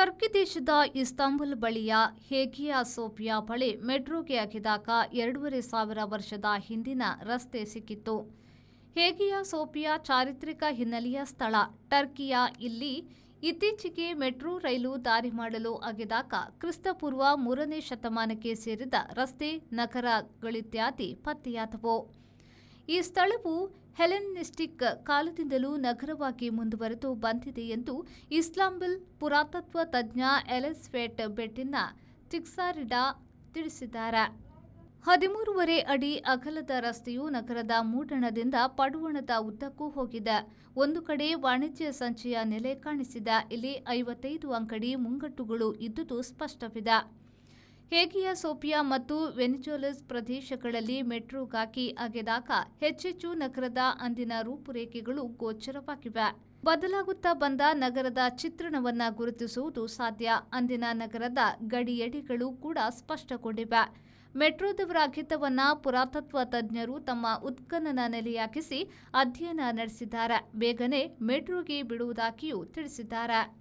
Turkey ದೇಶದ Istanbul ಬಳಿಯ ಹೇಗಿಯಾ Sophia ಬಳಿ ಮೆಟ್ರೋಗೆ ಅಗೆದಾಗ 2500 ವರ್ಷದ ಹಿಂದಿನ ರಸ್ತೆ ಸಿಕ್ಕಿತ್ತು. ಹೇಗಿಯಾ ಸೋಫಿಯಾ ಚಾರಿತ್ರಿಕ ಹಿನ್ನೆಲೆಯ ಸ್ಥಳ. ಟರ್ಕಿಯ ಇಲ್ಲಿ ಇತ್ತೀಚೆಗೆ ಮೆಟ್ರೋ ರೈಲು ದಾರಿ ಮಾಡಲು ಅಗೆದಾಗ ಕ್ರಿಸ್ತಪೂರ್ವ 3ನೇ ಶತಮಾನಕ್ಕೆ ಸೇರಿದ ರಸ್ತೆ, ನಗರಗಳಿತ್ಯಾದಿ ಪತ್ತೆಯಾದವು. ಈ ಸ್ಥಳವು ಹೆಲೆನಿಸ್ಟಿಕ್ ಕಾಲದಿಂದಲೂ ನಗರವಾಗಿ ಮುಂದುವರೆದು ಬಂದಿದೆ ಎಂದು ಇಸ್ತಾಂಬುಲ್ ಪುರಾತತ್ವ ತಜ್ಞ ಎಲಿಸ್ವೇಟ್ ಬೆಟ್ಟಿನ ಟಿಕ್ಸಾರಿಡಾ ತಿಳಿಸಿದ್ದಾರೆ. 13.5 ಅಡಿ ಅಗಲದ ರಸ್ತೆಯು ನಗರದ ಮೂಡಣದಿಂದ ಪಡುವಣದ ಉದ್ದಕ್ಕೂ ಹೋಗಿದೆ. ಒಂದು ಕಡೆ ವಾಣಿಜ್ಯ ಸಂಚಯ ನೆಲೆ ಕಾಣಿಸಿದೆ. ಇಲ್ಲಿ 55 ಅಂಗಡಿ ಮುಂಗಟ್ಟುಗಳು ಇದ್ದುದು ಸ್ಪಷ್ಟವಿದೆ. ಹೇಗಿಯಾ ಸೋಫಿಯಾ ಮತ್ತು ವೆನಿಜುಲಸ್ ಪ್ರದೇಶಗಳಲ್ಲಿ ಮೆಟ್ರೋಗಾಗಿ ಅಗೆದಾಗ ಹೆಚ್ಚೆಚ್ಚು ನಗರದ ಅಂದಿನ ರೂಪುರೇಖೆಗಳು ಗೋಚರವಾಗಿವೆ. ಬದಲಾಗುತ್ತಾ ಬಂದ ನಗರದ ಚಿತ್ರಣವನ್ನ ಗುರುತಿಸುವುದು ಸಾಧ್ಯ. ಅಂದಿನ ನಗರದ ಗಡಿಯಡಿಗಳು ಕೂಡ ಸ್ಪಷ್ಟಗೊಂಡಿವೆ. ಮೆಟ್ರೋದವರ ಅಗೆತವನ್ನ ಪುರಾತತ್ವ ತಜ್ಞರು ತಮ್ಮ ಉತ್ಖನನ ನೆಲೆಯಾಗಿಸಿ ಅಧ್ಯಯನ ನಡೆಸಿದ್ದಾರೆ. ಬೇಗನೆ ಮೆಟ್ರೋಗೆ ಬಿಡುವುದಾಗಿಯೂ ತಿಳಿಸಿದ್ದಾರೆ.